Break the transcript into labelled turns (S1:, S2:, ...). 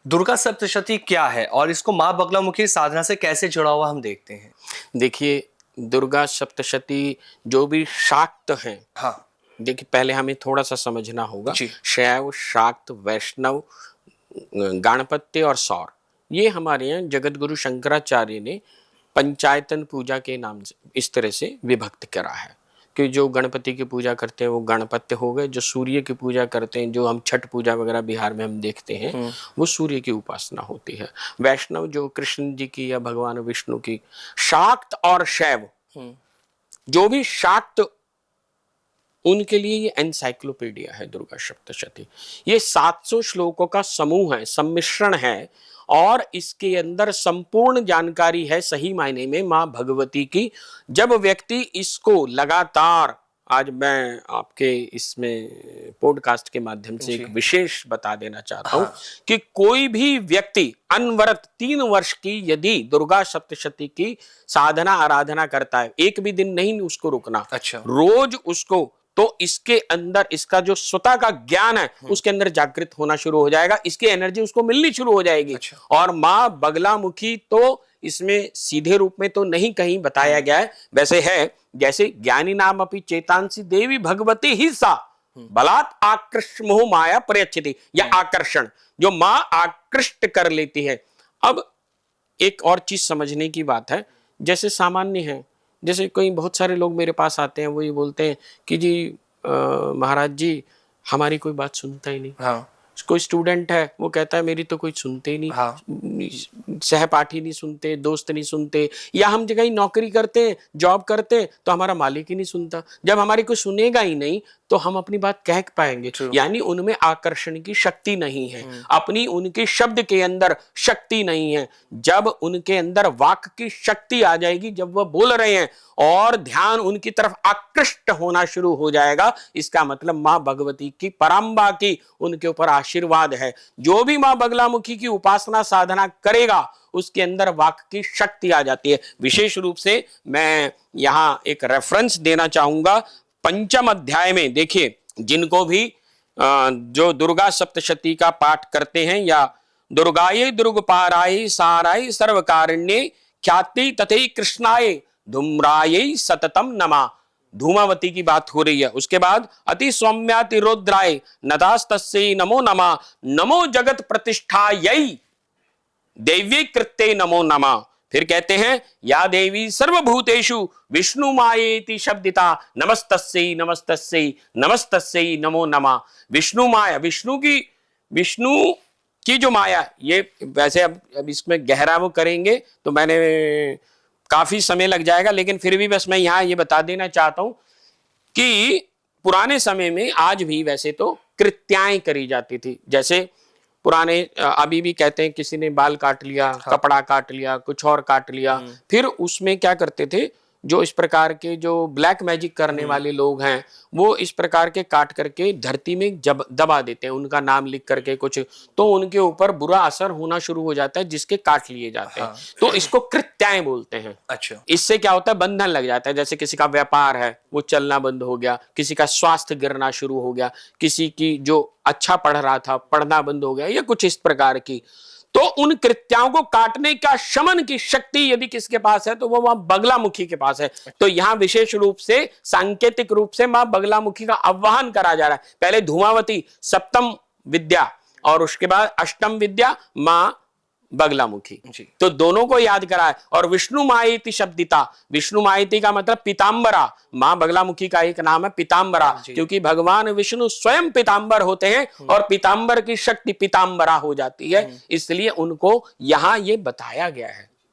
S1: दुर्गा सप्तशती क्या है और इसको माँ बगलामुखी साधना से कैसे जुड़ा हुआ हम देखते हैं?
S2: देखिए, दुर्गा सप्तशती जो भी शाक्त हैं,
S1: हाँ
S2: देखिए पहले हमें थोड़ा सा समझना होगा।
S1: जी।
S2: शैव, शाक्त, वैष्णव, गाणपत्य और सौर, ये हमारे यहाँ जगत गुरु शंकराचार्य ने पंचायतन पूजा के नाम से इस तरह से विभक्त करा है कि जो गणपति की पूजा करते हैं वो गणपत्य हो गए, जो सूर्य की पूजा करते हैं, जो हम छठ पूजा वगैरह बिहार में हम देखते हैं, वो सूर्य की उपासना होती है। वैष्णव जो कृष्ण जी की या भगवान विष्णु की। शाक्त और शैव, जो भी शाक्त, उनके लिए ये एनसाइक्लोपीडिया है दुर्गा सप्तशती। ये 700 श्लोकों का समूह है, सम्मिश्रण है, और इसके अंदर संपूर्ण जानकारी है सही मायने में मां भगवती की। जब व्यक्ति इसको लगातार, आज मैं आपके इसमें पॉडकास्ट के माध्यम से एक विशेष बता देना चाहता हूं कि कोई भी व्यक्ति अनवरत 3 वर्ष की यदि दुर्गा सप्तशती की साधना आराधना करता है, एक भी दिन नहीं उसको रुकना, रोज उसको, तो इसके अंदर इसका जो स्वतः का ज्ञान है उसके अंदर जागृत होना शुरू हो जाएगा, इसकी एनर्जी उसको मिलनी शुरू हो जाएगी। और मां बगलामुखी तो इसमें सीधे रूप में तो नहीं कहीं बताया गया है, वैसे है जैसे ज्ञानी नाम अपि चेतांसी देवी भगवती ही सा बलात् आकृष्ट मोह माया प्रयच्छति, या आकर्षण, जो मां आकृष्ट कर लेती है। अब एक और चीज समझने की बात है, जैसे सामान्य है, जैसे कोई बहुत सारे लोग मेरे पास आते हैं, वो ये बोलते हैं कि जी महाराज जी हमारी कोई बात सुनता ही नहीं। हाँ। कोई स्टूडेंट है वो कहता है मेरी तो कोई सुनते ही नहीं। हाँ। सहपाठी नहीं सुनते, दोस्त नहीं सुनते, या हम जगह ही नौकरी करते हैं, जॉब करते हैं, तो हमारा मालिक ही नहीं सुनता। जब हमारी कोई सुनेगा ही नहीं तो हम अपनी बात कह पाएंगे? यानी उनमें आकर्षण की शक्ति नहीं है, अपनी उनके शब्द के अंदर शक्ति नहीं है। जब उनके अंदर वाक की शक्ति आ जाएगी, जब वह बोल रहे हैं और ध्यान उनकी तरफ आकृष्ट होना शुरू हो जाएगा, इसका मतलब मां भगवती की पराम्बा की उनके ऊपर आशीर्वाद है। जो भी मां बगलामुखी की उपासना साधना करेगा उसके अंदर वाक की शक्ति आ जाती है। विशेष रूप से मैं यहां एक रेफरेंस देना चाहूंगा, 5वें अध्याय में देखिए, जिनको भी जो दुर्गा सप्तशती का पाठ करते हैं, या दुर्गाये दुर्गपाराय साराय सर्वकारिण्ये ख्याति तथे कृष्णाय धूम्राय सततम नमा, धूमावती की बात हो रही है। उसके बाद अति सौम्याति रुद्राय नदास्तस्यै नमो नमः, नमो जगत प्रतिष्ठायै देव्यै कृत्यै नमो नमः। फिर कहते हैं या देवी सर्वभूतेषु विष्णु मायेति शब्दिता नमस्तस्यै नमस्तस्यै नमस्तस्यै नमो नमः। विष्णु माया, विष्णु की जो माया, ये वैसे अब इसमें गहरा वो करेंगे तो मैंने काफी समय लग जाएगा, लेकिन फिर भी बस मैं यहां ये बता देना चाहता हूं कि पुराने समय में आज भी वैसे तो कृत्याएं करी जाती थी। जैसे पुराने अभी भी कहते हैं किसी ने बाल काट लिया, कपड़ा काट लिया, कुछ और काट लिया, फिर उसमें क्या करते थे, जो इस प्रकार के जो ब्लैक मैजिक करने वाले लोग हैं वो इस प्रकार के काट करके धरती में जब दबा देते हैं, उनका नाम लिख करके कुछ, तो उनके ऊपर बुरा असर होना शुरू हो जाता है, जिसके काट लिए जाते हैं। तो इसको कृत्याएं बोलते हैं। अच्छा। इससे क्या होता है, बंधन लग जाता है। जैसे किसी का व्यापार है वो चलना बंद हो गया, किसी का स्वास्थ्य गिरना शुरू हो गया, किसी की जो अच्छा पढ़ रहा था पढ़ना बंद हो गया, या कुछ इस प्रकार की। तो उन कृत्याओं को काटने का शमन की शक्ति यदि किसके पास है तो वो मां बगलामुखी के पास है। तो यहां विशेष रूप से सांकेतिक रूप से मां बगलामुखी का आह्वान करा जा रहा है। पहले धूमावती 7वीं विद्या और उसके बाद 8वीं विद्या मां बगलामुखी, तो दोनों को याद कराए। और विष्णु मायेति शब्दिता, विष्णु मायेति का मतलब पीतांबरा, मां बगलामुखी का एक नाम है पीतांबरा, क्योंकि भगवान विष्णु स्वयं पीतांबर होते हैं और पीतांबर की शक्ति पीतांबरा हो जाती है, इसलिए उनको यहां ये बताया गया है।